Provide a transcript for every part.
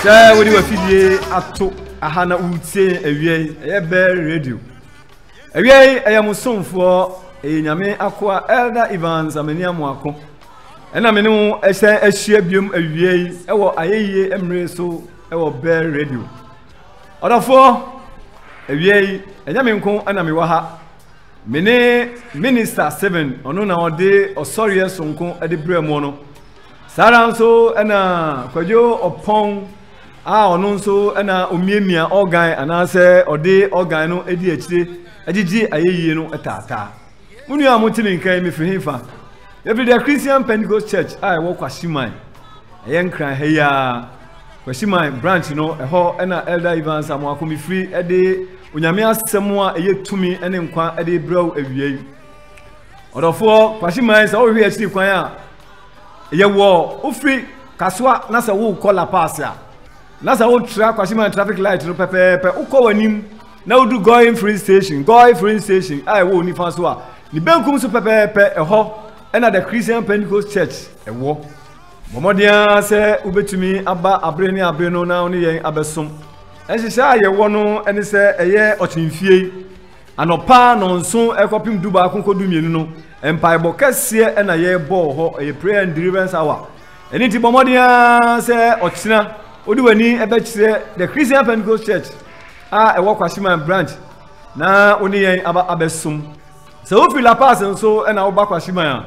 Say we do fidie ato ahana utie ewie ebe radio. Ewie ayamusomfo enyame akwa Elder Evans amani amuako. Ena me no ehye biom ewie ewo ayeye emre so ewo Bell radio. Odafo ewie enyame nko ana me wa ha. Mene Minister 7 ono na ode osori esonko ade bremu no. Saranso ena kwajo opon ono nso ena omiemia organ anase ode organ no edi akire agigi ayeye no etata. Munu ya mutini nkan me fihifa. Every day Christian Pentecost Church I work Kwashiman. Eyenkran heya Kwashiman branch no eho ena Elder Evans amwako mi free ede onyame asemo a eye tumi ene nkwa ede brew awie. Odofo Kwashiman sa wo hwe akiri kwan a ye wo ofri kaswa na se wo call pass a na se wo tra Kwashiman traffic light no pepepe ukọ wanim na wo do going free station I wo ni fa so a ni benkum so pepepe eho ena the Christian Pentecost Church ewo momodia se ubetumi aba abre ni abre no na oni yen abesom ehihia yewo no ene se eye ochimfie anopa no nso ekopim duba akonkodu mienu no empaibo kese ena ye bo ho eye prayer and deliverance hour eni ti momodia se ochina odi wani ebe kire the Christian Pentecost Church ewo Kwashiman branch na oni yen aba abesom se wo feel la pass nso ena wo ba Kwashiman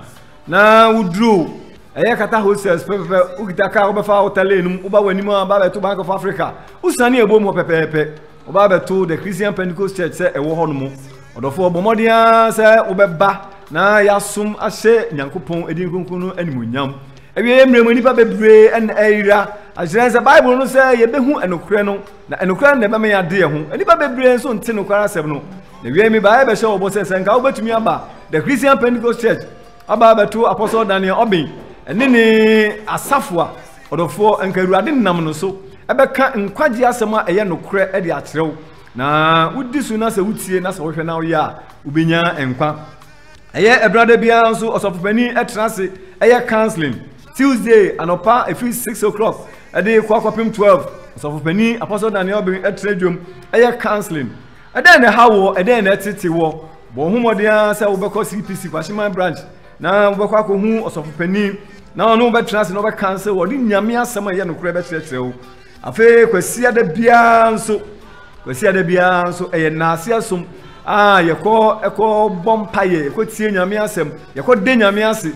na udru eye kata hostels pepe ukitaka obefa hotel enum uba wanim aba beto Bank of Africa usani ebomu pepe oba beto the Christian Pentecost Church se ewo ho no mu odofo obomodia se obeba na yasum ahye nyankopon edinkunkunu animunyam ewie emremu nipa bebre en eira agire se Bible no se yebehu enokre no na enokre na be ya de ho nipa bebre so nte nokwara seb no na wie mi ba ebe hye obo se nka obetumi aba the Christian Pentecost Church aba beto Apostle Daniel Obin enini asafua odofo enkaruade nam no so ebeka nkwaji asema eye nokre e de akyerɛw na udisu na se wutie na se wohwe na wo ya ubenya enkwa eye ebrade bia nso osofopani etrase eye counseling Tuesday anopa efi 6 o'clock ede kwakopim 12 osofopani Apostle Daniel Obin etredwom eye counseling ede ne hawo ede ne tete wo bo humodia se wobekọ CPC Kwashiman branch na wobekọ akohu osofopani na no betrase no be cancel wo di nyame asem eye no kure be kyerɛkyerɛw afi kwasiade bia nso eye naase asom yekọ bompaye yekọ tie nyame asem yekọ de nyame ase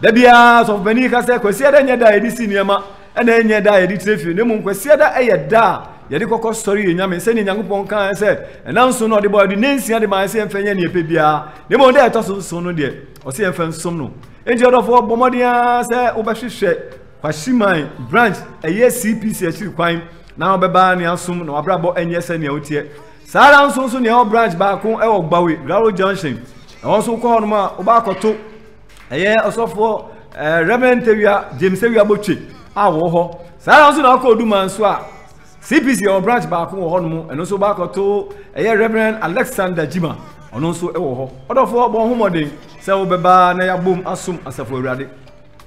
da bia osofopani ka se kwasiade nya da edi siniema ena nya da edi trefi ne mu kwasiade eye da yedi kokọ sorry nyame se ni nyankopon kan se enanso no de boy di nensia de man se emfanya ne epe bia ne mo de etoso so no de o se emfa nsom no enje odofo bomodia se obehwehwe Kwashiman branch eye CPC achiri kwan na obeba ne asom na wabrabo enye se ne otie sara nso ne o branch ba ko e ogbawe Garo Junction e wonso ko hono ma oba akoto eye osofo Reverend Tewia James Tewia Botwe awo ho sara nso na akodu manso a CPC o branch ba ko ho no eno so ba akoto eye Reverend Alexander Jima ono nso e wo ho odofo bo homoden se obeba na yabom asom asafo awurade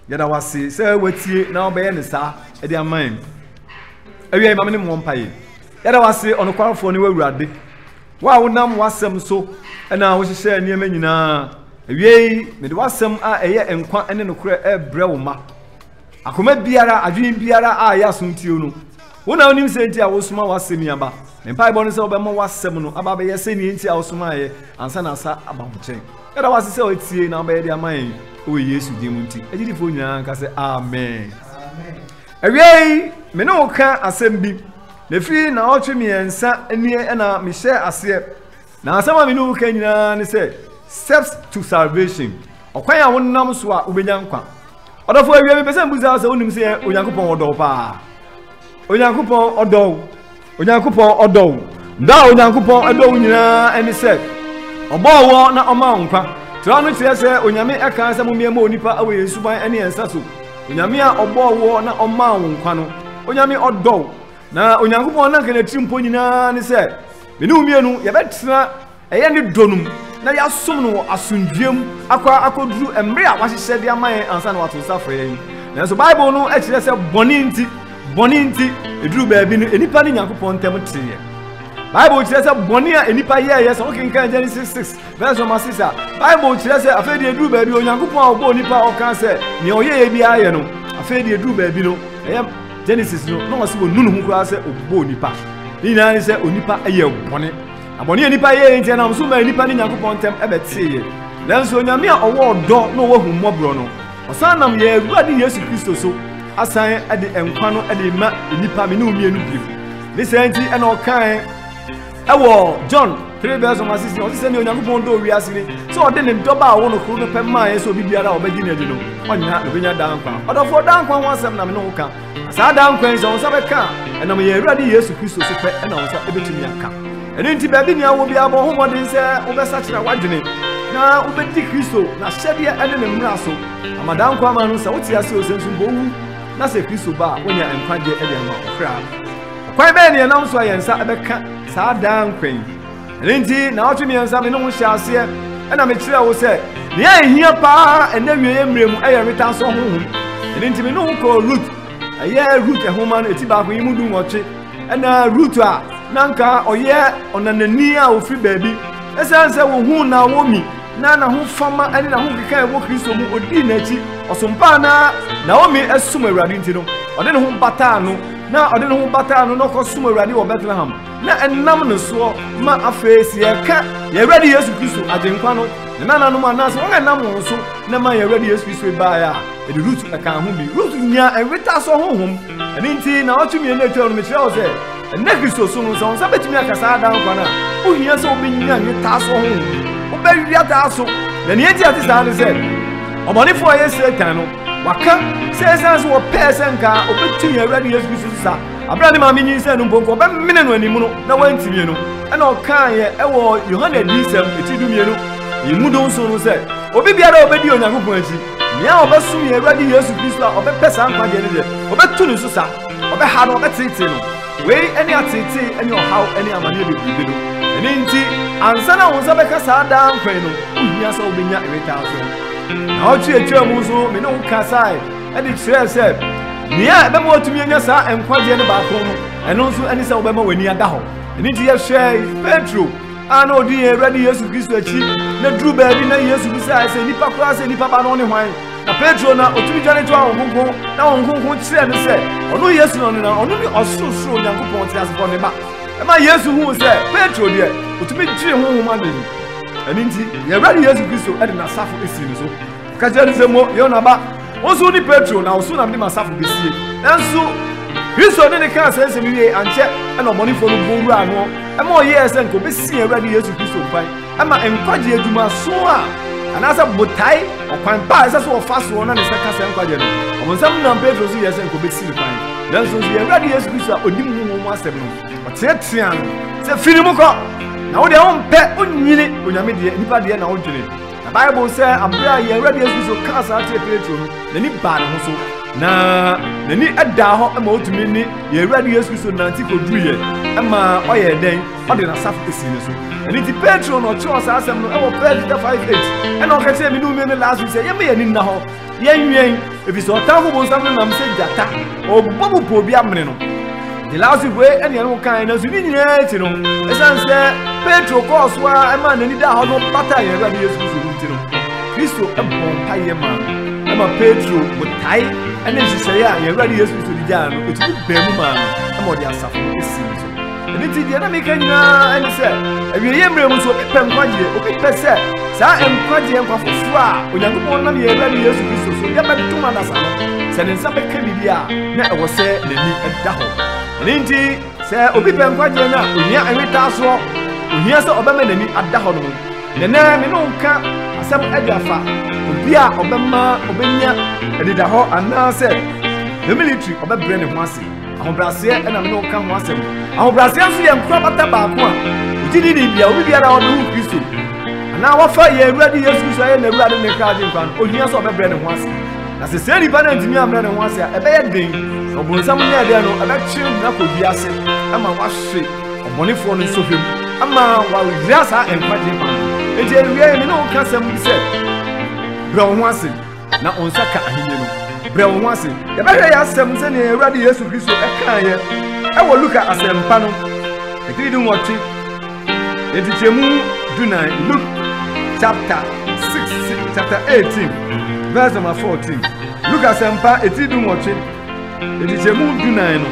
yada wase se watie na obeye ne sa e de aman ewie mamene mo mpaye yada wase onokwarfo ne wawurade wa wonam wasem so na wo hyehyɛ niema nyina ewie me de wasem a eye enkwa ene nokora e brewo ma akoma biara adwen biara a ya sontie no wona onim se ntia wo soma wasem yaba me mpaye bo no se obema wasem no aba be yese ni ntia wo soma ye ansa na sa aba ho yada wase se otie na obeye de aman o Yesu di munti ejidi fo nyina ka se amen ewie me no ka asem bi na fi na otwe ensa enie na me share ase na asema me no ka nyina ne se steps to salvation okwan ya wonnam so a obenya nkwa odofo ewie me pese mbuza se onim se onyankopon odo pa onyankopon odo nda onyankopon odo nyina ene se obo na oma nkwa Trano chese onyame eka se mumiema onipa awe Yesuban ene ensa so onyame a obo na oma nkwa no onyame odo na onyankopon na kana trimpo nyina ne se me umienu ye betra eye ne donum na ya som no asundwem akoduru emre a wahyehyɛ de amaye ansa na wato safre na so Bible no e kire se boni nti boninti eduru baabi no enipa ni Nyankopɔn ntem tiye Bible says boni a enipa ye yes okay kan Genesis 6 verse 6 Bible says afei de eduru baabi Onyankopɔn a obo nipa o kan say ne oyeye bi aye no afei de eduru baabi no Genesis no no se wonu hu kura say obo nipa ni na say onipa eye boni aboni enipa ye enti na so ma enipa ni Nyankopɔn ntem ebetiye nanso onyame a owo do no wo hu mmobro no osan nam ye Awurade Yesu Kristo so asan ade enkwa no ade ma enipa me ne umienu biem ne senti ena okan ewo John 3 verse 16 o se ne Onyankopɔn do wi asire so ode ne doba a wo no kro no pema ye so bibiara obagi ne adi no onya obenya dankwa odofo dankwa ho asem na me no ka sa dankwa nso so be ka ena me ye Awurade Yesu Kristo so pe ena wo sa ebetumi aka eni nti baabi ni awo bia bo ho modin se wo be sa kira wadwene na ubedi Kristo na hyede ene ne mmra so amadan kwa ma no sa wotia se osensu bowu na se Kristo ba wonya enkwaje ede ma okra kwai be ne na nso ayensa ebeka sa dan kwen ene nti na otumi yensa me no hye ase ena me kire wo se ne ahia pa ena wieye mremu eye reta so honhom ene nti me no ko root aye root ehoma no eti ba ko yimudu nwoche ena root a nanka oye onanani a ofri baabi esanse wo hu na wo mi na ho fama ene na ho keka wo Kristo mu odi na chi osompa na Naomi esum Awurade nti no ode ne ho bata no na ode ne ho bata no ko sum Awurade wo Bethlehem na enam no so ma afesi eka ye Awurade Yesu Kristo agenkwa no na nanu ma na so wo enam wo so na ma ye Awurade Yesu Kristo ba ya e de root eka ho bi root nya enweta so honhom ene nti na otumi na etwa no me kire wo se ene Kristo so no so betumi akasa dan kwa na ohia so obenya nweta so honhom obewia ta so na ne enti ati sa ne se omonifo aye Satan no waka sezanso wo pesenka obetu ya Awurade Yesu Kristo sa abra ne ma menyin se no mbonko be mene no animu no na wantimie no ena okan ye ewo Yohana disem etidumie no yimudo nso no se obi biara obedi Onyankopɔn achi nia obesum ya Awurade Yesu Kristo a obepesa nkwaje ne de obetu ne so sa obeha no obetete no we eni atete eni ohaw eni amane de bibi no eni nti ansana wo se beka sa da nkwan no ohia se obenya eweta so na ochi etwa mu so me no kasai e di kire se nia be mo otumi nya sa enkwaje ne ba ko no eno nso ani se obema wani ada ho eni ti ye hwe Petro ana odi Awurade Yesu Kristo achi na duru baabi na Yesu bisa se nipa kura se nipa ba no ne hwan na Petro na otumi dwane to ahonhon na ahonhon kire ne se ono Yesu no na ono ni ososoro Nyankopɔn ti asefo ne ba e ma Yesu hu se Petro de otumi gire honhom adeni eni nti ye Awurade Yesu Kristo e de na safo esi ne so kajeri se mo yo na ba onso ni Petro na onso na me masafo besie nanso Kristo ne kan se mi wie anche e no monifo no boru ano e ma oye ese nko besie Awurade Yesu Kristo kwan e ma enkwaje aduma so a anasa botai okwan pa ese so ofaso na ne se ka se enkwaje no omonsam na Petro so yese nko besie kwan nanso ye Awurade Yesu Kristo odim mu asem no oteatea no se firi mu ko na wo de on pe onyini onyame de nipa de na wo dwene Bible say abra ye Awurade Yesu Kristo ka sa ate Petro no nani ba ne ho so na nani ada ho ma otumi ni ye Awurade Yesu Kristo nanti ko duye ma oye den ode na safo esi ne so eni ti Petro no cho sa asem no e wo Peter 5:8 ena o ka se mi no me last week say ye me ye ni na ho ye nwien ebi so ta ho bo sam na me se jata o bobu po bi amene no the last week we eni no kan na so ni nyina ti no esanse Petro ko so a ma nani da ho no bata ye Awurade Yesu Kristo Kristo ebon paye ma ema Petro botai ene sise ya ye Awurade Yesu Kristo di jano etu be mu ma ema odi asafo esi so ene ti de na me kanya ene se awie ye mremu so obi pem kwaje obi pese sa enkwaje enkwafofo a Onyankopɔn na ye Awurade Yesu Kristo so ye be tuma na sa no se ne nsa be ka bibia na ewo se nani eda ho ene nti se obi pem kwaje na ohia enweta so ohia se obema nani ada ho no nene me no nka asem agafa obi a obema obenya edida ho anase the military obebre ne ho ase ahobrase e na me no nka ho asem ahobrase so ye nkura bata ba ko a ojidi ni bia obi biara odo hu Kristo ana wafa ye Awurade Yesu Kristo ye na Awurade ne ka ade nkwa ohia so obebre ne ho ase na se se riba na ntimi amre ne ho ase a ebe ye den obonsam ne ade no ebe kire na ko bi ase ama wahwe obonefo no so hwem ama wa wiasa enkwaje pa eje wiye me no ka sem se bro ho ase na onsaka ahine no brɛ wo ho ase yɛbɛhwɛ yɛ asɛm sɛ ne Awurade Yesu Kristo ɛka yɛ ɛwɔ Luka asɛmpa no ɛtiri dum wɔtwe ɛtikyɛmu dunan Luke chapter 18 verse number 14 Luka asɛmpa ɛtiri dum wɔtwe ɛtikyɛmu dunan no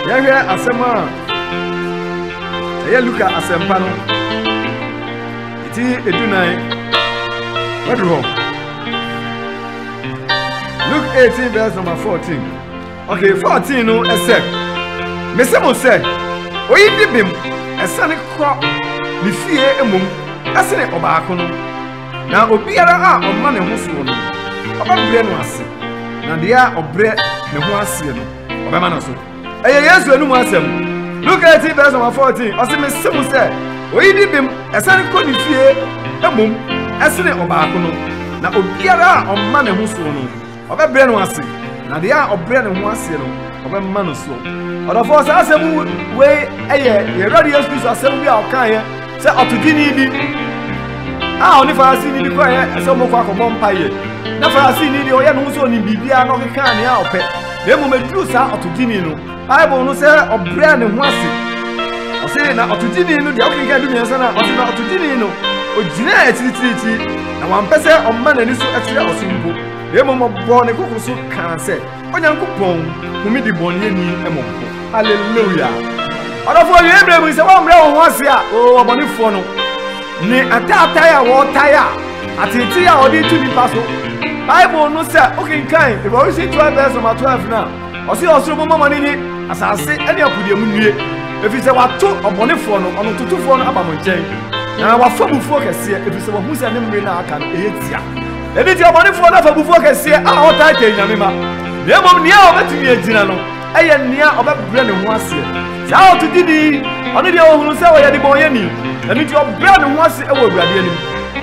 yɛhwɛ asɛm a ɛyɛ Luka asɛmpa no ɛtiri edunan wɔde hɔ Luke 18 verse number 14 okay 14 no ɛsɛ mese mo sɛ oyi di bim ɛsane kɔ ne fie emom ɛsene ɔbaako no na obiara a ɔma ne ho so no ɔbɛbrɛ no ase na deɛ a ɔbrɛ ne ho ase no ɔbɛma no so ɛyɛ Yesu anum asɛm Luke 18 verse number 14 ɔsɛ mese mo sɛ oyi di bim ɛsane kɔ ne fie emom ɛsene ɔbaako no na obiara a ɔma ne ho so no ɔbɛbrɛ no ase na deɛ a ɔbrɛ ne ho ase no ɔbɛma no so ɔdɔfoɔ saa asɛm wei ɛyɛ Awurade Yesu Kristo asɛm bi a ɔkaeɛ sɛ ɔtodwini bi a ɔne Farisini bi kɔeɛ ɛsɛ ɔmɔkɔ akɔbɔ mpaeɛ na Farisini deɛ ɔyɛ no ho sɛ ɔnim biribiara na ɔkeka nea ɔpɛ na mmom ɛduru saa ɔtodwini no Bible no sɛ ɔbrɛ ne ho ase ɔse na ɔtodwini no deɛ ɔkenka dumiɛnsa no ɔse na ɔtodwini no ɔgyinaa akyirikyirikyiri na wampɛ sɛ ɔmma n'ani so ɛkyerɛ ɔso mpo na mmom ɔbɔ ne koko so kaa sɛ Onyankopɔn humi di bɔneyɛni mmɔmpo hallelujah ɔdɔfoɔ yɛ mmerɛ mu sɛ wɔmmerɛ wo ho ase a ɔbɔnefoɔ no ne ataatae a wɔtae a atete a ɔde tu nipa so Bible no sɛ wokenkan Revelation 12 verse number 12 no a ɔse ɔsoro bɔmmɔ ne nye asase ɛne akodeɛ mu nnue ɛfiri sɛ wato ɔbɔnefoɔ no ɔno totofoɔ no aba mo nkyɛn na wafa bufuo kɛseɛ ɛfiri sɛ wahu sɛ ne mmere no aka no ɛyɛ tia ɛdi ti ɔbɔnefoɔ no afa bufuo kɛseɛ a ɔtae tɛ nyame ma na mmom nea ɔbɛtumi agyina no ɛyɛ nea ɔbɛbrɛ ne ho ase saa ɔtodini ɔno deɛ ɔhunu sɛ ɔyɛ de bɔnyɛni ɛno nti ɔbrɛ ne ho ase ɛwɔ Awurade anim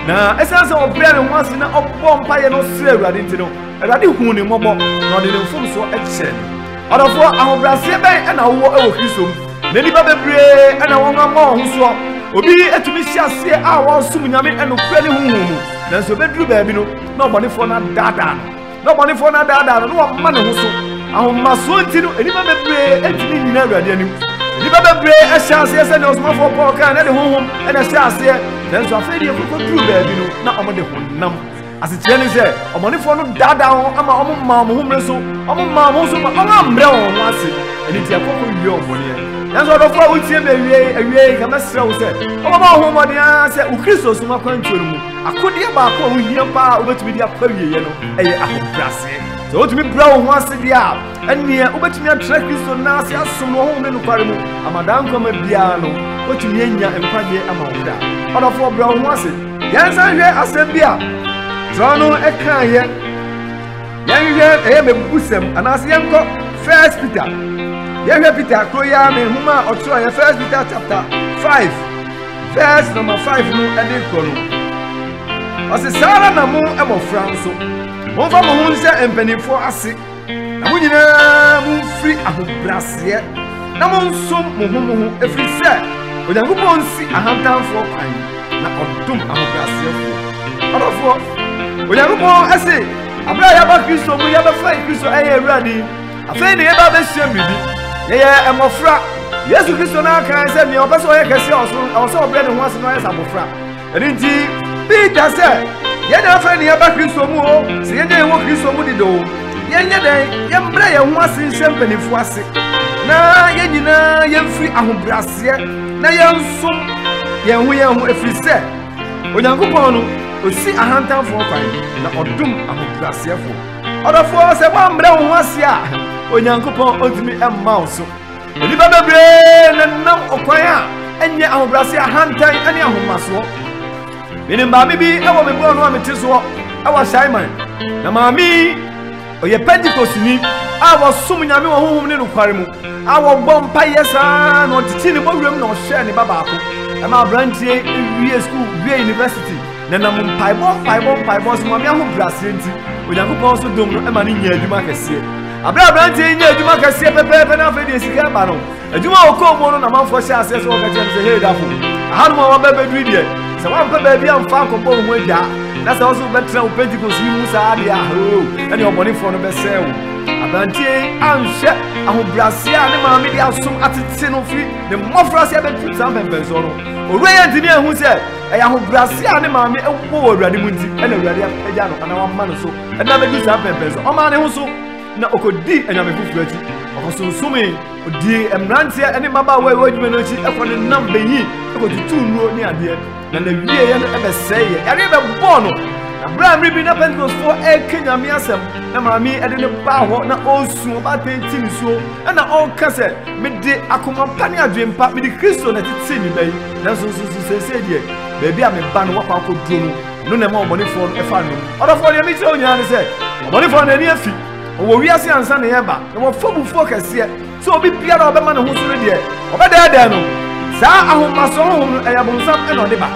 na ɛsiane sɛ ɔbrɛ ne ho ase na ɔbɔ mpayɛ no srɛ Awurade nti no Awurade hu ne mmɔbɔ na ɔde ne mfomsoɔ ɛkyɛ no ɔdɔfoɔ ahobraseɛ bɛn ɛna wowɔ ɛwɔ Kristo mu na nnipa bebree ɛna wɔn ama wɔn ho soɔ obi atumi hyɛ aseɛ a wɔsom Nyame ɛnokura ne honhom mu nanso obɛduru baabi no na ɔbɔnefoɔ no adaadaa no na ɔbɔnefoɔ no adaadaa no na wɔma ne ho so ahomasoɔ nti no nnipa bebree atumi nyina Awurade anim nnipa bebree ɛhyɛ aseɛ sɛ nea ɔsomafoɔ Paul kaa na de honhom ɛna hyɛ aseɛ nanso afei deɛ kɔkɔduru baabi no na ɔmode honam asekyerɛ ne sɛ ɔbɔnefoɔ no daadaa ho ama ɔmo maa mo ho mmere so ɔmo maa mo ho so ma ɔmammerɛ wɔn ho ase ɛno nti akɔkɔ wie ɔbɔneɛ nanso ɔdɔfoɔ a wotie me awie ka mɛsrɛ wo sɛ ɔbɛma wo ho mmɔden a sɛ wo Kristo som akwantuo no mu akodeɛ baako a wohia paa wobɛtumi de akɔ awieɛ no ɛyɛ ahobraseɛ sɛ wotumi brɛ wo ho ase deɛ a ɛneɛ wobɛtumi atrɛ Kristo na ase asom no ɔhom ne nokware mu amadaa nkwama biara no wotumi anya nkwagyeɛ ama wo da ɔdɔfoɔ brɛ wo ho ase yɛnsa hwɛ asɛm bi a twerɛ no ɛkaeɛ yɛnhwɛ ɛyɛ mabusɛm anaasɛ yɛnkɔ 1 Peter yɛhwɛ Peter kuro yi a ne nhoma a ɔtwerɛ yɛ 1 Peter chapter 5 verse number 5 no ɛde kɔ no ɔse saa ara na mo mmɔfra nso momfa mo ho nhyɛ mpanimfoɔ ase na mo nyinaa momfiri ahobraseɛ na monsom mo ho ɛfiri sɛ Onyankopɔn nsi ahantanfoɔ kwan na ɔdom ahobraseɛfoɔ ɔdɔfoɔ Onyankopɔn ɛse abrɛ a yɛaba Kristo mu yɛbɛfa Kristo ɛyɛ Awurade afei ne yɛba bɛhyia mmiribi yɛyɛ mmɔfra Yesu Kristo no aka sɛ nea ɔpɛ sɛ ɔyɛ kɛseɛ ɔwɔ sɛ ɔbrɛ ne ho ase na ɔyɛ sɛ abɔfra ɛno nti Peter sɛ yɛnyɛ afei ne yɛba Kristo mu o sɛ yɛnyɛ yɛwɔ Kristo mu deda o yɛnyɛ dɛn yɛmbrɛ yɛn ho ase nhyɛ mpanimfoɔ ase na yɛn nyinaa yɛmfiri ahobraseɛ na yɛnsom yɛn ho ɛfiri sɛ Onyankopɔn no osi ahantanfoɔ kwan na ɔdom ahobraseɛfoɔ ɔdɔfoɔ sɛ woambrɛ wo ho ase a Onyankopɔn ɔntumi ɛmma wo so nnipa bebree na nam ɔkwan a ɛnyɛ ahobrase ahantan ɛne ahomasoɔ menim maame bi ɛwɔ me bɔɔ no a mete soɔ ɛwɔ Shaiman na maame ɔyɛ Pentecostni a wɔsom Nyame wɔ honhom ne nokware mu a wɔbɔ mpayɛ saa na ɔtete ne bɔwuram na ɔhyɛ ne ba baako ɛma aberanteɛ wie school wie university na nam mpaebɔ so maame ahobraseɛ nti Onyankopɔn so dom no ɛma ne nya adwuma kɛseɛ abra branche nya adwuma kase pepepe na afa de sika ba no adwuma okomo no na manfo hye ase so ka kye se hey dafo ahanu ma wa bebedru die se wa mpa ba bia mfa kombo ho agya na se wo so betra wo pentecost yi mu sa ade ahoro ene obonifo no be sew abrantie anhye ahobrasia ne maame dia som atete no fi ne mofrasia be tutam pempenso no owura ye ntimi ehu se eya ahobrasia ne maame ewo awurade mu nti ene awurade agya no ana wa ma no so ena be du sa pempenso o ma ne hu so na okodi enyame fufu ati okosonsumi odi emrantie ene maba wa adwuma no chi ekone nambe yi ekotutu nuo ne ade na na wie ye no ebe seye yare be bo no Abraham ribi na Pentecost for Kenya mi asem na mami ede ne ba ho na osu ba tentin so na on kase me de akoma pani adwempa me de Kristo na titi mi bai na so se die baby a me ba no wapa ko duro no na ma obonifo no efa no odofo ne mi che onya ne se obonifo na ni afi wo wiase ansa ne ye ba na wo fobufo kase so obi biara obema ne ho so die obeda no sa ahomaso ho no eyabonsam e no de ba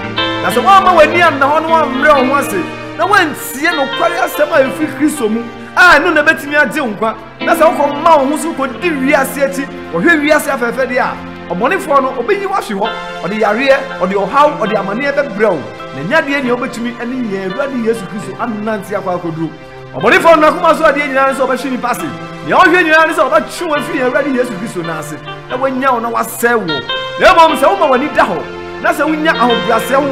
na so wa ma wani an na ho no amre ho ase na wantie no kware asema efi Kristo mu no na betimi ade nkwa na se wokọ ma wo so ko di wiase ati wo hwe wiase afefe de a obonefo no obeyi wahwe ho ode yare ode ohaw ode amane bebrew na nyade ni obetimi ene nya Awurade Yesu Kristo annanti akwa koduru obonefo no akoma so ade nyina so obehwe ni pase ya ohwe nyina ne so obachu afi Awurade Yesu Kristo na ase na wanya wo na wasewo na bom se wo ma wani da ho na se wonya ahobrase ho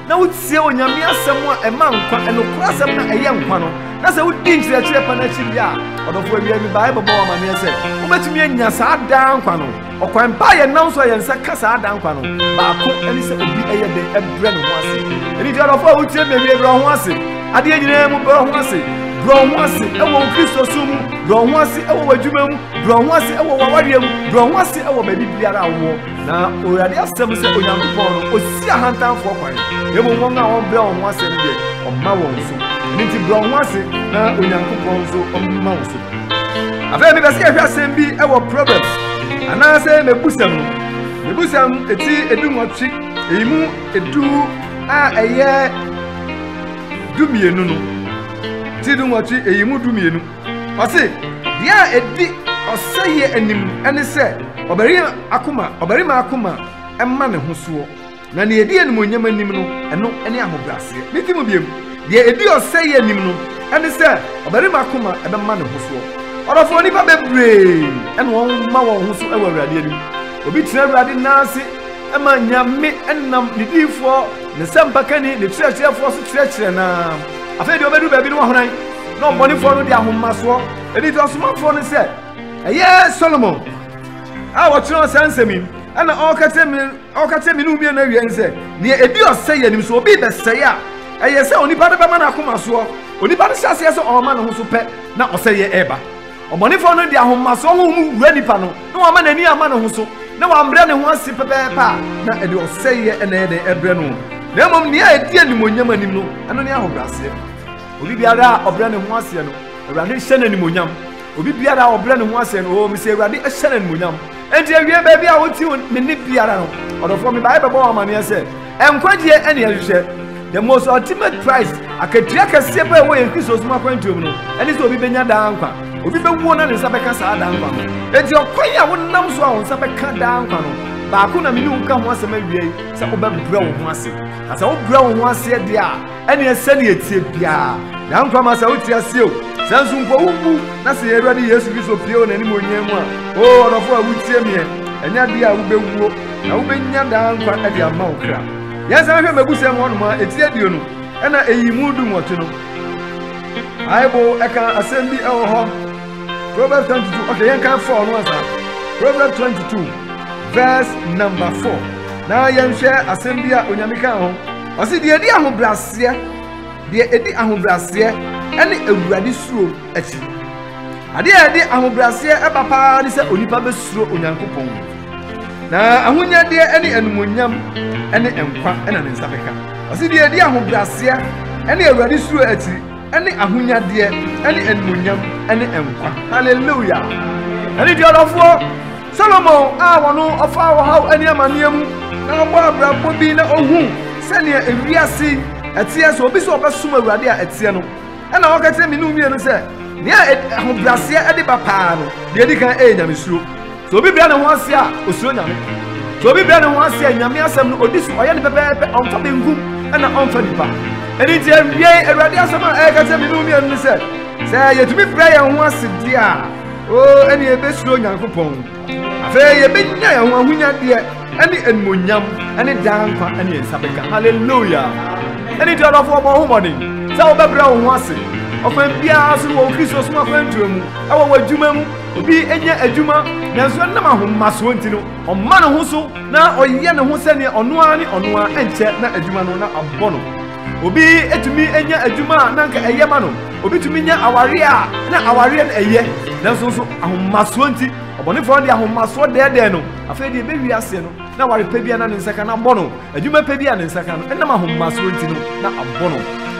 na wotie onyame asem a ema nkwa enokura asem na eye nkwa no na se wodi nkyerɛkyerɛ pa na chibia odofo bia mi Bible bɔ ma me se wobetumi anya saa da nkwa no okwan pa ye nam so ye nsa ka saa da nkwa no baako eni se obi eye de ebre no ho ase eni di odofo wotie me bi ebre ho ase ade nyina mu bro ho ase bro ho ase ewo Kristo sumu bro ho ase ewo wadwuma mu bro ho ase ewo wawaria mu bro ho ase ewo baby biara wo na Awurade asem se onyankopɔn no osi ahantanfo kwan ebo won a won bro ho ase ne de omma won so nti bro ho ase na onyankopɔn so omma won so afa mi bese ehwa asem bi ewo Proverbs ana se mebusam eti edu nwotwe eyimu edu a eye dumienu no tidu nwotwe eyimu dumienu ose dia edi oseye anim ene se obarima akoma emma ne hoso na ne edi anim onyam anim no eno ene ahobrase mitimu biem dia edi oseye anim no ene se obarima akoma ebemma ne hoso odofo ni ba bebre ene won ma won hoso ewa Awurade anim obi tena Awurade nase ema nyame enam nidifo ne sempakani ne kyerɛkyerɛfo so kyerɛkyerɛ na afei de obedu baabi no horan no mbonifo no de ahomaso edi to asomafo no se eye Solomon a wɔkyerɛ sansemi ana ɔkate mi no bi na wie nse ne edi ɔsɛyɛ nim so obi bɛsɛyɛ a eye sɛ onipa de bɛma na akomaso onipa de hyase sɛ ɔma ne ho so pɛ na ɔsɛyɛ eba ɔbɔnifo no de ahomaso ho mu wura nipa no na wɔma n'ani ama ne ho so na wɔambrɛ ne ho ase pɛpɛɛpɛ na edi ɔsɛyɛ ɛna ɛde ɛbrɛ no na mmom ne a edi animonyam anim no ɛno ne ahobrɛase obi biara a ɔbrɛ ne ho ase no Awurade hyɛ n'animonyam obi biara a ɔbrɛ ne ho ase no o mi sɛ Awurade hyɛ n'animonyam enti awie baabi a woti me ne biara no ɔdɔfo me bae bɛbɔ amane sɛ enkwagye ɛne ɛhwehwɛ the most ultimate prize akatua kɛseɛ bɛ wɔ yɛn Kristo som akwantuom no ɛne sɛ obi bɛnya daa nkwa obi bɛwuo na ne nsa bɛka saa daa nkwa no enti ɔkwan a wonam so a wo nsa bɛka daa nkwa no baako na mene wo ka ho asɛm awie sɛ wobɛbrɛ wo ho ase na sɛ wobrɛ wo ho ase deɛ a ɛne ɛsɛ ne yɛtie biara na nkwa ma sɛ wotie ase o sɛ nso mpo wubu na sɛ Awurade Yesu Kristo pie wo n'anim onyam mu a o ɔdɔfo a wotie me ɛnya deɛ a wobɛwuo na wobɛnya daa nkwa ɛde ama wo kra yɛsɛ hwɛ mabusɛm hɔ nom a ɛti adio no ɛna ɛyi mu du nwɔtwe no Bible ɛka asɛm bi ɛwɔ hɔ Proverbs 22 okay yɛnka 4 no asa Proverbs 22 verse number 4 na yɛnhwɛ asɛm bi a onyame ka ho ɔse deɛ edi ahobraseɛ ɛne Awurade suro akyi ade a ɛde ahobraseɛ ɛba paa ne sɛ onipa bɛsuro Onyankopɔn na ahonyadeɛ ɛne anumonyam ɛne enkwa ɛna ne nsa bɛka ɔse deɛ edi ahobraseɛ ɛne Awurade suro akyi ɛne ahonyadeɛ ɛne anumonyam ɛne enkwa hallelujah ɛne deɛ ɔdɔfoɔ Solomon a wɔno ɔfa wɔ haw ɛne amanneɛ mu na ɔbɔ abrabɔ bi na ɔhu sɛnea ewiase ɛteɛ so obi sɛ ɔbɛsom Awurade a ɛteɛ no ɛna ɔka kyerɛ me no mmienu sɛ nia ahobrasia ade ba paa no de edi kan nyamesuro so obi bia ne ho ase a osuro nyame so obi bia ne ho ase a nyame asem no odi so oye ne pepepe onfa bengum na onfa nipa eni tie wie awurade asem a ka se me no mi anu se yetumi bra ye ho ase dia o eni ebesuro nyankopɔn afa ye benya ye ho ahunya de eni enmonyam eni dankwa eni ensabeka hallelujah eni tie odofo bo ho body se obebra ho ase ofan bia so wo Kristo so afan tuamu awo wadwuma mu obi enya adwuma nanso nam ahommaso ntino ɔma ne ho so na ɔyɛ ne ho sɛne ɔno ani ɔno a enche na adwuma no na abɔ no obi etumi enya adwuma na nka ɛyɛ ma no obi tumi nya aware a na aware no ɛyɛ nanso so ahommaso nti ɔbɔnefo de ahommaso dɛdɛ no afei de bewi ase no na ware pa bia na ne nsaka na abɔ no adwuma pa bia ne nsaka no ɛnam ahommaso nti no na abɔ no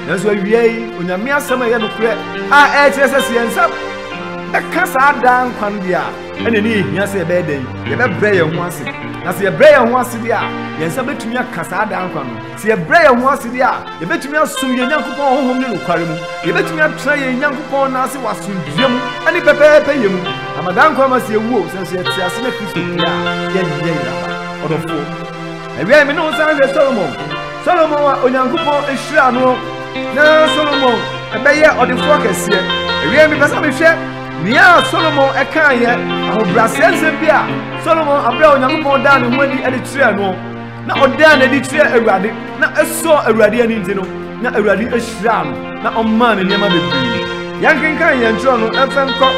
nanso awiei onyame asɛm ɛyɛ no korɛ a ɛkyerɛ sɛ siɛnsa ɛka saa daa nkwan bi a ɛne ne yɛhia sɛ yɛbɛyɛ dɛn yɛbɛbrɛ yɛn ho ase na sɛ yɛbrɛ yɛn ho ase deɛ a yɛnsa bɛtumi aka saa daa nkwan no sɛ yɛbrɛ yɛn ho ase deɛ a yɛbɛtumi asom yɛn Nyankopɔn honhom ne nokware mu yɛbɛtumi atena yɛn Nyankopɔn na ase wasomdua mu ɛne pɛpɛɛpɛ yɛ mu amadaa nkwan ma sɛ yɛwuo sɛ nso yɛte ase na Kristo pia yɛnyɛ yɛraba ɔdɔfoɔ awiei me ne wo san hwɛ Solomon a Onyankopɔn ɛhyira no na Solomon ɛbɛyɛ ɔdefoɔ kɛseɛ awiei me pɛ sɛ mehwɛ nia Solomon ɛkaayɛ ahobrasɛ nsɛm bi a Solomon abrɛ Onyankopɔn daa ne ho adi ɛde kyerɛ no na ɔdaa ne di kyerɛ Awurade na ɛsɔ Awurade ani nti no na Awurade ahyira no na ɔmaa ne nneɛma bebree yɛnkenkan yɛn kyerɛ no ɛmfa nkɔ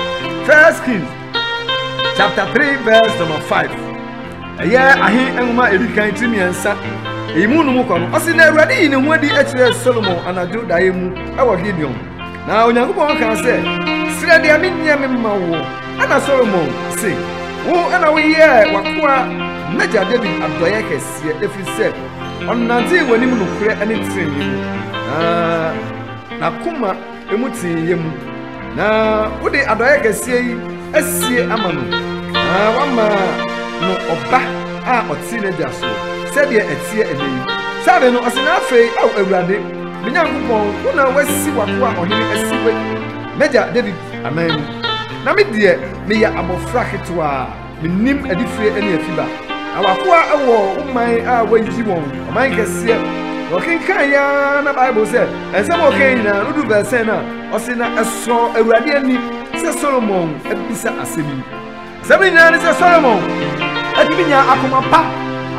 1 Kings chapter 3 verse number 5 ɛyɛ ahe nwoma edikan timiɛnsa eyimu no mu kɔ no ɔse na Awurade yi ne ho adi akyerɛ Solomon anadwo daeɛ mu ɛwɔ Gideon na Onyankopɔn ka sɛ srɛ deɛ menyɛ me ma wo ana Solomon se wo ana woyɛ wakoa Megya David adɔyɛ kɛseɛ ɛfiri sɛ ɔnante w'anim nokorɛ ne trenee mu na koma emu teeyɛ mu na wode adɔyɛ kɛseɛ yi asie ama no na wama no ɔba a ɔte n'agya so sɛdeɛ ɛteɛ ɛnɛ yi sabe no ɔse na afei aw Awurade me Nyankopɔn wo na wasi wakoa ɔhene asi we Megya David amen na me deɛ meyɛ abɔfra ketewa menim adifire ne afiba na wakoa ɛwɔ ɔman a wayi wɔn ɔman kɛseɛ ɔkenkan ya na Bible sɛ ɛnsɛm ɔkan nyinaa no du bɛsɛn na ɔse na ɛsɔ Awurade ani sɛ Solomon abisa asɛm yi asɛm nyinaa ne sɛ Solomon atumi nya akoma pa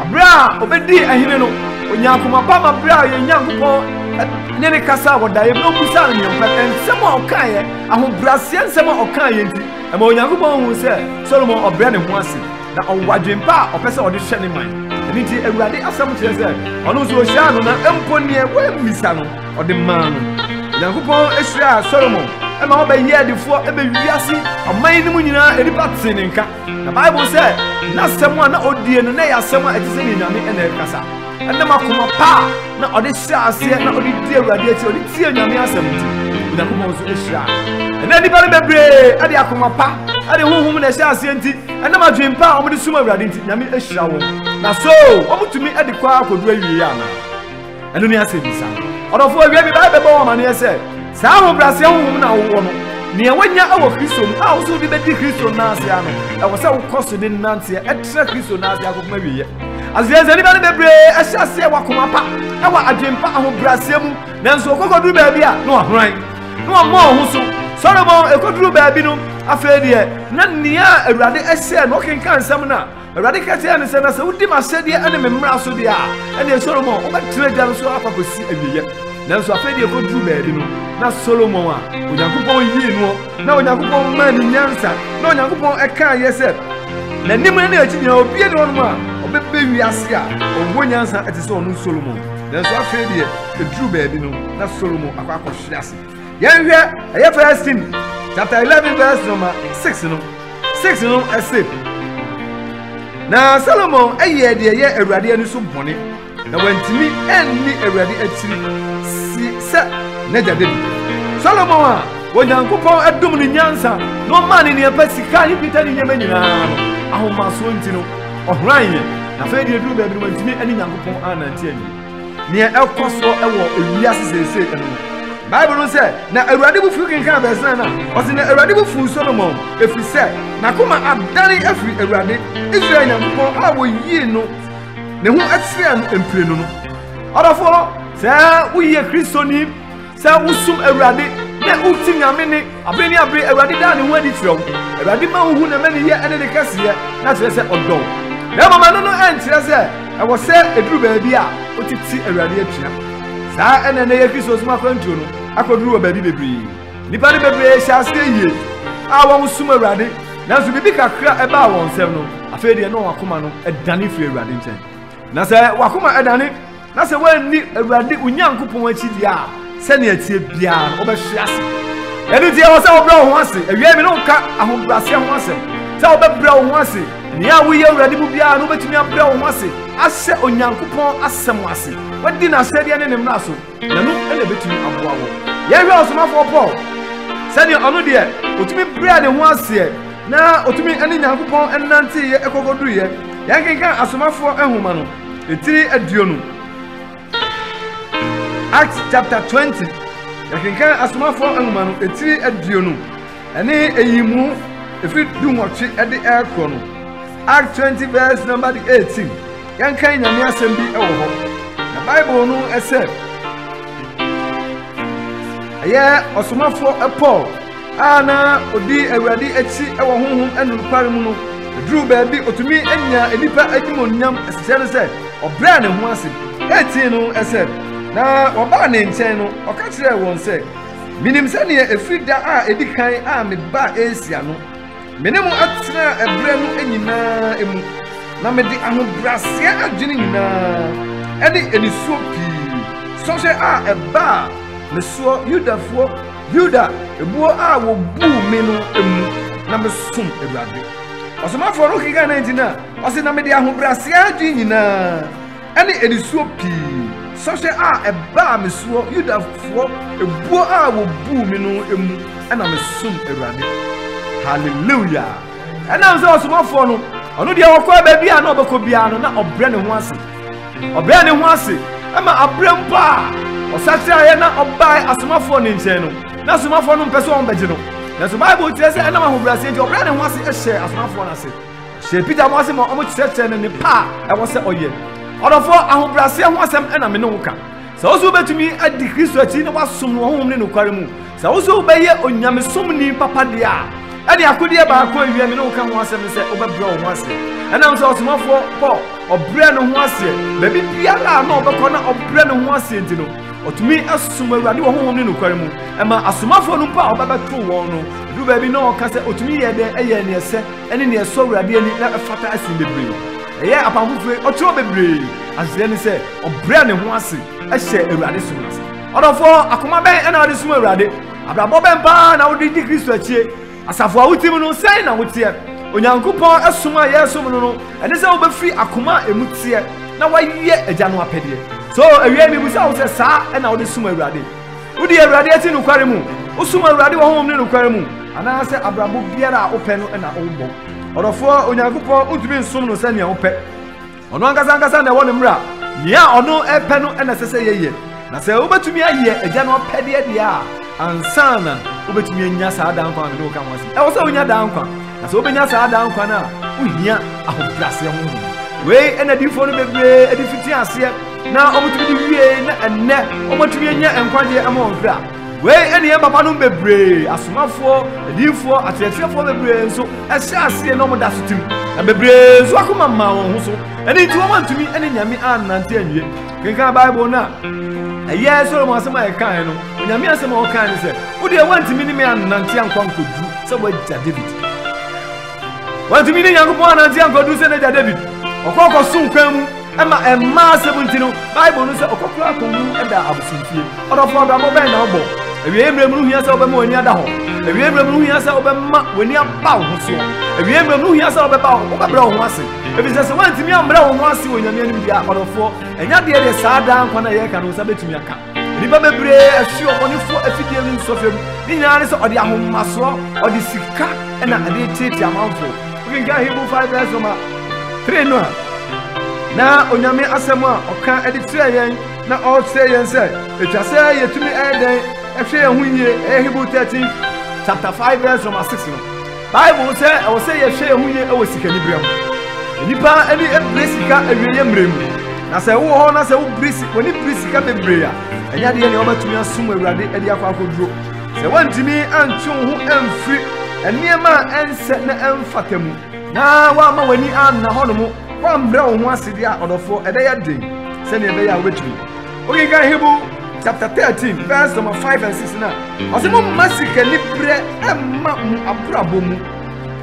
abrɛ a ɔbɛdi ahene no onya akoma pa ma abrɛ a yɛ Nyankopɔn ne ne kasa wɔdaeɛ no busa no nyampa nsɛm a ɔkaeɛ ahobrɛaseɛ nsɛm a ɔkaeɛ nti ɛma Onyankopɔn hu sɛ Solomon ɔbrɛ ne ho ase na ɔwɔ adwempa a ɔpɛ sɛ ɔde hyɛ ne man ɛno nti Awurade asɛm kyerɛ sɛ ɔno nso ɔhyia no na mpo neɛ wɔammisa no ɔde maa no Onyankopɔn ahyira Solomon ɛma ɔbɛyɛ adefoɔ ɛbɛwiase ɔman no mu nyinaa ɛnipa tee ne nka na Bible sɛ n'asɛm a na ɔdie no na ɛyɛ asɛm a ɛte sɛ ne Nyame ɛna ɛkasa ɛnam akoma pa na ɔde hyɛ aseɛ na ɔde di Awurade akyi ɔde tie Nyame asɛm nti Onyankopɔn nso ahyira ɛna nipa no bebree ɛde akoma pa ɛde honhom na ɛhyɛ aseɛ nti ɛnam adwempa a ɔmode sum Awurade nti Nyame ahyira wɔn na so ɔmotumi ɛde kɔ akɔdu awie ana ɛno ne asɛm bisa ɔdɔfoɔ awie bi bɛbɔ wɔn amanneɛ sɛ saa ahobrɛaseɛ honhom na wowɔ no nea wanya ɛwɔ Kristo mu a wo so de bɛdi Kristo n'ase ano ɛwɔ sɛ wokɔ so de nanteɛ ɛtrɛ Kristo n'ase akɔkoma awie asɛsɛ nipa no bebree ɛhyɛ aseɛ wɔ akoma pa ɛwɔ adwempa ahobrɛaseɛ mu nanso ɔkɔkɔduru baabi a na wahran na wɔmmɔ ho so Solomon ɛkɔduru baabi no afei deɛ na nea Awurade ɛhyɛ no ɔkenka nsɛm no a Awurade ka kyerɛ no sɛ na sɛ wodi m'ahyɛdeɛ ɛne me mmara so deɛ a ɛne Solomon wobɛtena gya no so akɔkɔsi awieyɛ nanso afei deɛ ɛkɔduru baabi no na Solomon a Onyankopɔn yii no na Onyankopɔn maa ne nyansa na Onyankopɔn ɛkaayɛ sɛ n'anim ne akyi nyinaa obie ne hɔnom a ɔbɛbɛ wiase a ɔwɔ nyansa ɛte sɛ ɔno Solomon nanso afei deɛ ɛduru baabi no na Solomon akɔhwere ase yɛnhwɛ ɛyɛ 1 Kings chapter 11 verse number 6 no ɛse na Solomon ɛyɛ deɛ yɛ Awurade ani so bɔne na wantimi ɛnni Awurade akyiri si sɛ n'agya David Solomon a Onyankopɔn ɛdom ne nyansa na ɔmaa ne nneɛma sika ne pita ne nneɛma nyinaa no ahomasoɔ nti no ɔhran yɛ na afei deɛ duru baabi no wantimi ɛne Nyankopɔn anante ani nea ɛkɔ soɔ ɛwɔ ewiase seesei ɛno Bible no say na Awurade bu fu kenkan bɛsena na ɔse na Awurade bu fu Solomon efi sɛ na koma adane afiri Awurade Israel Nyankopɔn a woyie no ne ho asira no empirenu no ɔdɔfo sɛ woyie Kristoni sɛ wosum Awurade na uti nyame ne abeni abre Awurade da ne ho adi kyerɛ wo Awurade ma wo hu na mani yɛ ene de kɛseɛ na kyerɛ sɛ ɔdɔ na mama no no ɛnkyerɛ sɛ ɛwɔ sɛ eduru baabi a otiti Awurade atua saa ene ne yɛ Kristo sum akwantuo no akoduru wɔ baabi bebree nipa ne bebree hyɛ ase yie a wɔn sum Awurade nanso bibi kakra ɛbaa wɔn nsɛm no afei deɛ no wakoma no ɛdane firi Awurade nkyɛn na sɛ wakoma ɛdane na sɛ wɔanni Awurade Onyankopɔn akyi deɛ a sɛnea tie biara no wɔbɛhwe ase ɛne tie wɔ sɛ wɔbrɛ wo ho ase awie mi no nka ahobrɛaseɛ ho asɛm sɛ wɔbɛbrɛ wo ho ase nea woyɛ Awurade mu biara no wobɛtumi abrɛ wo ho ase ahyɛ Onyankopɔn asɛm ase wadi n'ahyɛdeɛ ne ne mmara so na no ɛna bɛtumi aboa wo yɛhwɛ ɔsomafoɔ Paul sɛnea ɔno deɛ ɔtumi brɛ ne ho aseɛ na ɔtumi ɛne Nyankopɔn ɛnanteyɛ ɛkɔkɔduruyɛ yɛnkenkan asomafoɔ ɛhoma no ɛtiri aduonu Acts chapter 20 yɛkenkan asomafoɔ ɛhoma no ɛtiri aduonu ɛne ɛyimu ɛfiri dunwɔtwe ɛde ɛrekɔ no Acts 20 verse number 18 yɛnkan nyame asɛm bi ɛwɔ hɔ na Bible no ɛsɛ ɛyɛ ɔsomafoɔ Paul a na odi Awurade akyi ɛwɔ honhom ɛnurupare mu no eduru baabi otumi anya enipa adwumonyam ɛsɛ no sɛ ɔbrɛ ne ho ase 18 no ɛsɛ na wɔbaa ne nkyɛn no ɔka kyerɛ wɔn sɛ minim sɛnea ɛfiri da a edi kan a meba Asia no mene mu atena ɛbrɛ no nyinaa emu na mede ahobrɛaseɛ adwene nyinaa ɛne enisuo pii sɔhyɛ a ɛbaa mesoɔ Yuda ebuo a wobu me no emu na mesom Awurade ɔsomafoɔ no kika 19 a ɔse na mede ahobrɛaseɛ adwene nyinaa ɛne enisuo pii sɔhyɛ a ɛbaa mesoɔ Yudafoɔ ebuo a wobu me no emu ɛna mesom Awurade hallelujah ɛnam sɛ ɔsomafoɔ no ɔno deɛ wɔkɔ baabi a na ɔbɛkɔ biara no na ɔbrɛ ne ho ase ɛma abrɛ mpo a ɔsakyerɛ na ɔbae asomafoɔ ne nkyɛn no na asomafoɔ no mpɛ sɛ wɔn bɛgye no na so Bible kyerɛ sɛ ɛnam ahobrɛaseɛ nti ɔbrɛ ne ho ase ɛhyɛ asomafoɔ no ase hyɛ Peter mo ase ma ɔmo kyerɛkyerɛ no ne pa a ɛwɔ sɛ ɔyɛ ɔdɔfoɔ ahobrɛaseɛ ho asɛm ɛna me ne wo ka sɛ wo so wobɛtumi adi Kristo akyi na wasom no honhom ne nokware mu sɛ wo so wobɛyɛ onyamesomni papa deɛ a ɛne akodeɛ baako awie me ne wo ka ho asɛm sɛ wobɛbrɛ wo ho ase ɛnam sɛ ɔsomafoɔ Paul ɔbrɛ ne ho ase baabi biara na ɔbɛkɔ na ɔbrɛ ne ho ase nti no ɔtumi asom Awurade wɔ honhom ne nokware mu ɛma asomafoɔ no mpo a ɔbɛbɛto wɔn no du baabi na ɔka sɛ ɔtumi yɛ dɛ ɛyɛ neɛ sɛ ɛne neɛ sɔ Awurade ani na ɛfata asen bebree ɛyɛ apamfoforo ɔkyerɛ bebree aseɛ ne sɛ ɔbrɛ ne ho ase ɛhyɛ Awurade som ase ɔdɔfoɔ akoma bɛn ɛna ɔde som Awurade abrabɔ bɛn paa na wode di Kristo akyie asafo a wotim no sɛn na woteɛ Onyankopɔn ɛsom a yɛsom no ɛne sɛ wobɛfiri akoma a emu teɛ na wayɛ agya no apɛdeɛ so awie mi busa wo sɛ saa ɛna wode som Awurade wodi Awurade ati nokware mu wosom Awurade wɔ honhom ne nokware mu anaasɛ abrabɔ biara a wopɛ no ɛna wobɔ ɔdɔfoɔ Onyankopɔn wontumi nsom no sɛnea wopɛ ɔno ankasa na ɛwɔ ne mmara nea ɔno ɛpɛ no ɛna ɛsɛ sɛ yɛyɛ na sɛ wobɛtumi ayɛ agya no apɛdeɛ deɛ a ansa na wobɛtumi anya saa dankwa ne wo ka ho ase ɛwɔ sɛ wonya dankwa na sɛ wobɛnya saa dankwa no a wohia ahobrɛaseɛ ho wei ɛna difoɔ no bebree ɛde fiti aseɛ na ɔmotumi de wie na ɛnnɛ ɔmotumi anya nkwagyeɛ ama wɔn kra wei ɛne yɛn papa no bebree asomafoɔ adifoɔ akyerɛkyerɛfoɔ bebree nso ɛhyɛ aseɛ na ɔmoda so tim na bebree nso akoma mmaa wɔn ho so ɛne nti wɔmantumi ɛne nyame annante anwie kenkan Bible no a ɛyɛ Solomon asɛm a yɛkae no onyame asɛm a ɔkae ne sɛ wodeɛ wantumi ne me annante ankwa nkɔduru sɛ woagya David wantumi ne Nyankopɔn annante ankɔduru sɛ n'agya David ɔkɔkɔ so nkwan mu ɛma ɛmmaa asɛm nti no Bible no sɛ ɔkɔkora akɔmu ɛda abosomfie ɔdɔfoɔ abrabɔ bɛn na ɔbɔ awie mmerɛ mu no hia sɛ wobɛma w'ani ada hɔ awie mmerɛ mu no hia sɛ wobɛma w'ani aba wo ho soɔ awie mmerɛ mu no hia sɛ wobɛbrɛ wo ho ase ɛfiri sɛ wantumi ambrɛ wo ho ase wɔ Nyame anim deɛ ɔdɔfoɔ ɛnya deɛ deɛ saa daa nkwa na yɛka no sɛ bɛtumi aka nnipa bebree ahwe ɔbɔnefoɔ afidie no nsɔfam ne nyinaa ne sɛ ɔde ahomasoɔ ɔde sika ɛna ɛde tietie amanfoɔ wokenka Hebrew 5:3 no a na onyame asɛm a ɔka ɛde kyerɛ yɛn na ɔkyerɛ yɛn sɛ ɛtwa sɛ yɛtumi ɛyɛ dɛn ehwe ehunye Hebrew 13 chapter 5 verse number 6 no Bible say I will say yehwe ehunye e wo sikani brem nipa ani ebresika awieye mrem na se wo ho na se wo brisi woni brisika bebre a enya de ne obatumi asum awurade ade akwa akoduro se wantimi antwe ho amfiri eniema ense na emfatamu na wa ma wani an na hono wa mbrɛ wo ho asede a odofo ede ya den se ne ebe ya wetumi oge ga Hebrew chapter 13 verse number 5 and 6 na osemo masika ni bre emma mu abrabo mu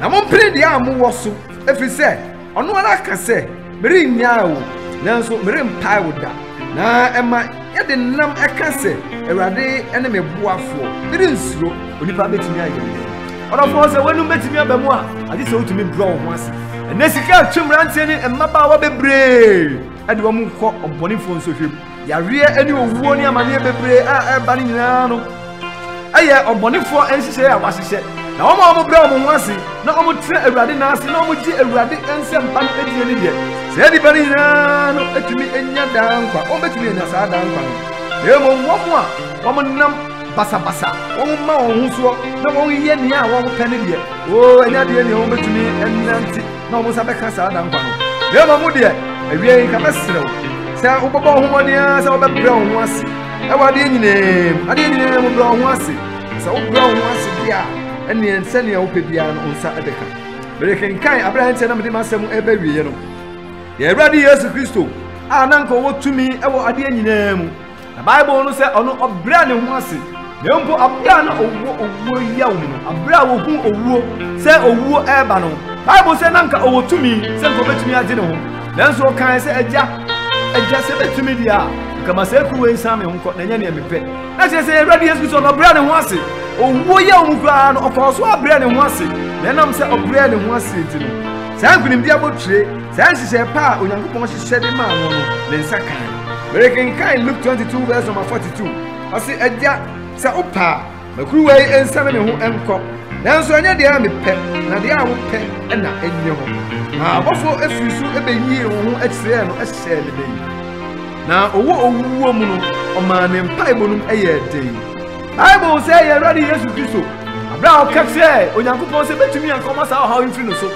na mo mpre de a mo wo so efi se ono ara ka se mere nya wo nanso mere mpai wo da na emma yede nam eka se awurade ene me boafo mere nsuro onipa betimi aye odofo se wenu betimi abamu a ade se otumi bro ho ase ene sika twemrante ni emmaba wa bebre ade wo mu nkɔ obonifo nso hwem yare ani owuo ni amane bebre a eba ni nyina no aye obonifo enhyehyɛ a wahyehyɛ na wo bra wo ho ase na wo tre awurade na ase na wo gi awurade ensem pa no edie ni de se di bari nyina no etumi enya dankwa wo betumi enya saa dankwa no emo wo mo a wo nam basa wo ma wo ho so na wo ye ni a wo pɛ ne de o enya de ni wo betumi ennanti na wo sabe ka saa dankwa no emo mu de awie ka besrew se wo bɔbɔ ho monia se wo bɛbrɛ wo ho ase e wa de nyine mo brɛ wo ho ase se wo brɛ wo ho ase dia ene ense ne wo pɛ bia no nsa edeka berekenkan abraham na mede masɛm eba wiye no ye awurade Yesu Kristo a nanka wo tumi e wo ade nyina mu na Bible no sɛ ɔno ɔbrɛ ne ho ase na mpo abra na owuo yawo no abra wo hu owuo sɛ owuo eba no Bible sɛ nanka owo tumi sɛ nko betumi agye ne ho nanso kan sɛ agya sɛ betumi dia kama sɛ kuwe nsame ho nkɔ na nya ne mepɛ na sɛ awurade Yesu Kristo no abra ne ho ase owuo yawo mu kra no ɔkɔ so abra ne ho ase na nam sɛ ɔbrɛ ne ho ase nti no sɛ nkunim dia botire sɛ nhyehyɛ pa a onyankopɔn hyehyɛ de ma no no ne nsa kan berekenkan Luke 22 verse number 42 ɔse agya sɛ opa makuruwa yi ensame ne ho enkɔ nanso anya de a mepɛ na de a wo pɛ na enye ho na abofo efiri so ebeyi wo ho akyerɛ no ɛhyɛ ne den na owuo mu no ɔma ne mpai bonum ɛyɛ den Bible sɛ yɛ awurade Yesu Kristo abra o ka sɛ onyankopɔn sɛ betumi ankɔma saa ɔhaw mfiri no so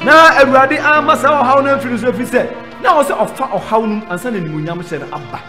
na awurade ama saa ɔhaw no mfiri no so efi sɛ na wɔ sɛ ɔfa ɔhaw no ansa na nimunyam hyɛ no aba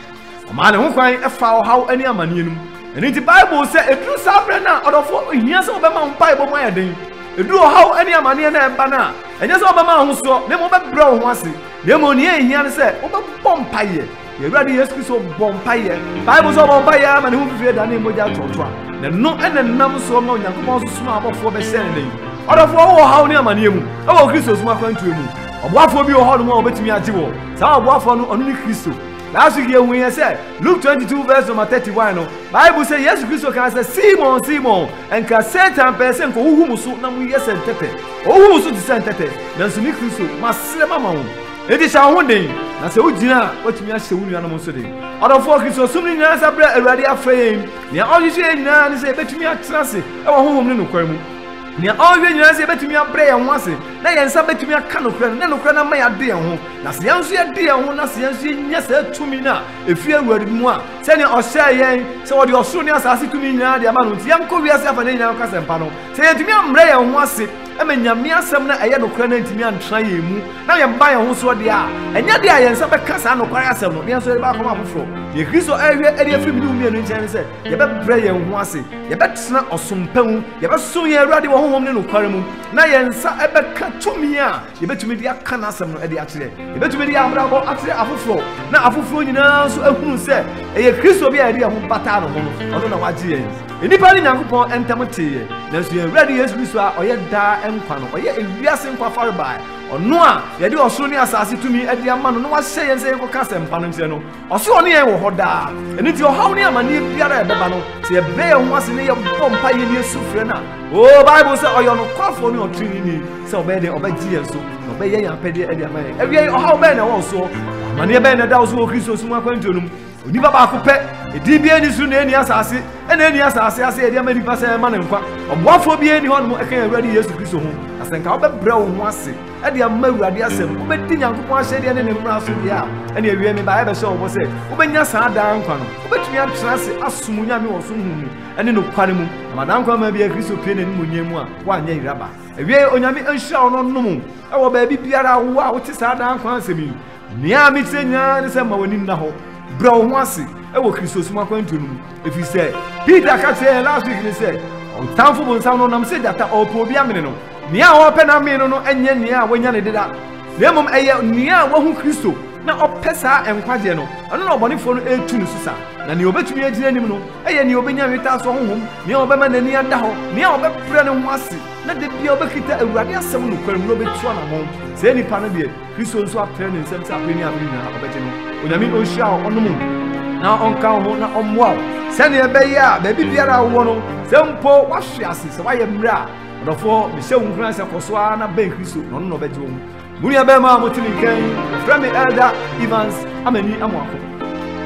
ɔma ne ho kwan ɛfa ɔhaw ani amane num eni ti Bible sɛ eduru saa brɛ na ɔdɔfo ohia sɛ ɔbɛma ho mpai bɔ mu ayɛ den eduru ɔhaw ani amane na ɛba na ɛnyɛ sɛ ɔbɛma ho so na mo bɛbrɛ wo ho ase na mo ne ehia ne sɛ ɔbɛbɔ mpaeɛ yɛwurade Yesu Kristo bɔ mpaeɛ Bible sɛ ɔbɔ mpaeɛ ama ne ho fifie da ne mogya tɔtɔ na no ɛna nam so ma onyankopɔn so soma abɔfoɔ bɛhyɛ ne den ɔdɔfo wɔ ɔhaw ne amane mu ɛwɔ Kristo soma kwantuo mu ɔboafoɔ bi wɔ hɔ no mu a ɔbɛtumi agye wɔ saa ɔboafoɔ no ɔno ne Kristo last week we say Luke 22 verse number 31 no Bible say Jesus Christ can say Simon and ka Satan person ko huhu muso na mu yes entete ohu muso ti sentete na so ni Kristo masre mama wo edi sha ho den na se ugina watumi ahye wo nua no mo so den odofo Kristo sum ni nyina sa bra awurade afrɛ ne ɔhwehwɛ nyina ne se betumi atena se e wo honhom ne nokwa mu ne ɔhwehwɛ nyina se betumi abrɛ yɛn ho ase na yɛn sa betumi aka nokra ne nokra na ma yɛade yɛn ho na se yɛn so yɛde yɛn ho na se yɛn so nya sa tumi na efi awurade mu a sɛ ne ɔhyɛ yɛn sɛ wɔde ɔsoro ne asase tumi nyina de ama no nti yɛn kɔ wiase afa ne nyina kasa mpa no sɛ yɛtumi amrɛ yɛn ho ase ema nyame asɛm na ɛyɛ nokra na ntimi antra yɛn mu na yɛn ba yɛn ho so de a ɛnya de a yɛn sa bɛka sa nokra asɛm no yɛn so yɛ ba kɔma afoforo yɛ Kristo ɛhwɛ ɛde afiri mu mmienu nkyɛn sɛ yɛbɛbrɛ yɛn ho ase yɛbɛtena ɔsompa mu yɛbɛso yɛn awurade wɔ honhom ne nokra mu na yɛn sa ɛbɛka tumi a yɛbɛtumi de aka na asɛm no ɛde akyerɛ yɛbɛtumi de abrabɔ akyerɛ afoforo na afoforo nyinaa nso ahunu sɛ ɛyɛ Kristo bi a yɛde yɛn ho bata no ho no ɔno na wagye yɛn enipa ne nyankopɔn ɛntam teeɛ nanso yɛn awurade Yesu Kristo a ɔyɛ daa nkwa no ɔyɛ ewiase nkwa farebae ɔno a yɛde ɔsoro ne asase tumi ɛde ama no na wahyɛ yɛn sɛ yɛnkɔka asɛmpa no nkyerɛ no ɔso ɔne yɛn wɔ hɔ daa ɛno nti ɔhaw ne amanneɛ biara ɛbɛba no sɛ yɛbrɛ yɛn ho ase ne yɛbɔ mpa yɛ ne yɛsu frɛ no a Bible sɛ ɔyɛ ɔnokwafoɔ ne ɔtrenini sɛ ɔbɛyɛ den ɔbɛgye yɛn so na ɔbɛyɛ yɛn apɛdeɛ ɛde ama yɛn ɛwiɛ ɔhaw bɛyɛ na ɛwɔ soɔ amanneɛ bɛyɛ na da wo so wɔ Kristo so mu akwantuo no mu onipa baako pɛ edi bi ani suru na eni asase ɛna eni asase ase yɛde ama nipa sɛ ɛma ne nkwa ɔboafoɔ bi ani hɔ no ɛka awurade Yesu Kristo ho asenka obebra wo ho ase e de amma awurade asem obedi nyankopon ahyede ne ne mmara so dia ene awie me ba e be hye wo se obenya saa dan kwa no obetumi atena ase asum nyame wo so hu ene no kware mu amadan kwa ma bia Kristo pie ne mu a wa anya iraba awie onyame anhira wo no nom e wo ba bi biara wo a wo te saa dan kwa asemi nia mi tsenya ne se ma woni na ho bra wo ho ase e wo Kristo suma kwantu no efi se Peter ka say last week ni say on tamfo bon sam no nam se data opo bi amene no nia wo pe na me no enye nia wonya ne deda na mom eye nia wo hu Kristo na opesa enkwaje no ono na obonifo no etu no susa na ni obetumi agire nim no eye ni obenya weta so honhom ni obema nani anda ho ni obepre ne ho ase na de bia obekita awurade asem no kwam no betu na mo se nipa no de Kristo nso apre ne nsem sa apre ni abri na obete no onyame ohia ono mu na onka ho na omwa se ne ebe ya ba bibiara wo no se mpo wahwe ase se waye mra odofo me se hunhura se kosoa na ben Kristo no no beje wo Munia bema motimi kan from Elder Evans amani amwako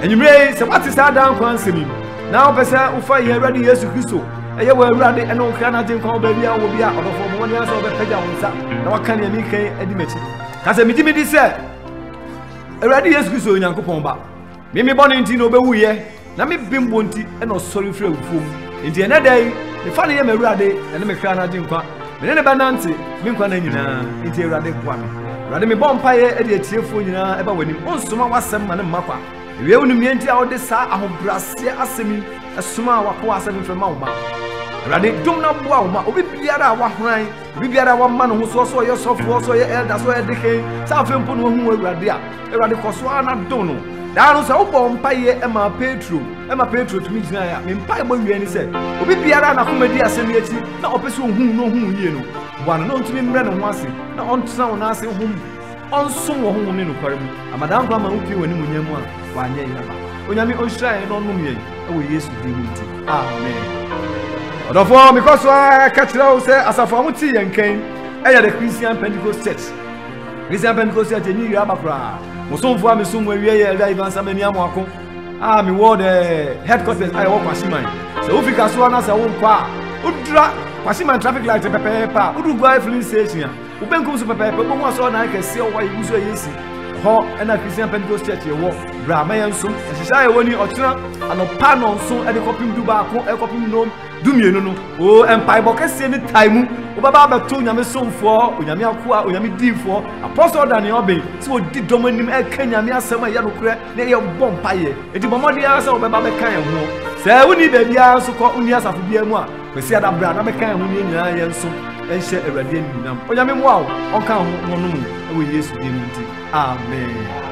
enyumre se wati sa dan kwan semi na opesa ufa ye ready Yesu Kristo eye wa awurade ene o kra na je kwan ba bia wo bia odofo mo ne so be pagya wonsa na waka ne mi kan edi mechi ka se mitimi di se awurade Yesu Kristo onyankopon ba mimi bone nti no bewu ye na me bimbo nti ene osori fra wufom nti ene dai me fa ne ye awurade ene me kra na je kwan me ne banante me nkwa na nyina nti awurade kwa me awurade me bompa ye e de atiefo nyina e ba wanim onsoma wasem ma ne makwa ewe wonu mienti a ode sa ahobrase asemi esoma wakwa asem mframa wo ma awurade dum na boa wo ma obi biara wa hran obi biara wa ma no ho so ye sofo so ye elder so ye deke sa afempo no hu awurade a awurade koso ana do no daano sa wo bompa ye e ma Petro tumi gina ya me mpa gbo wie ni se obi biara na komedi asem echi na opese ohun no hu yie no wan no ntumi mre ne ho ase na ontena wo na ase hum onsom wo hu ne no kware mu amadan kwa ma hu pie wani munyam a wanye yaba onyame onhira ye no nom ye e wo Yesu di nti amen odofo because ka kira wo se asafo amuti ye nkan e ya the Christian Pentecost Church ni ri abakra musomfo amesum awie ye Elder Evans amani amwako mi ward headquarters I work Kwashiman so ufika so na se wo kwa udra Kwashiman traffic light pepepa udugwa filling station ubenkum so pepepa bo mo so na ka se wo yuso yesi ho na Christian Pentecost Church ye wo bra mayenso ehisa ye woni otena anopa no nso e de kopim du ba ko e kopim no dumienu no o empire bokese ni time obaba abeto nyame somfo onyame akoa onyame difo apostle Daniel obe so di domanim e kanyame asem ya no kure na ye bompa ye edi bomode ya se obaba be kan ho se woni ba bia so ko uni asafo bia mu a kwesi ada bra na be kan ho ni nyina ye nso enhye awurade ninam onyame mu a onka ho no no e wo Yesu di nti amen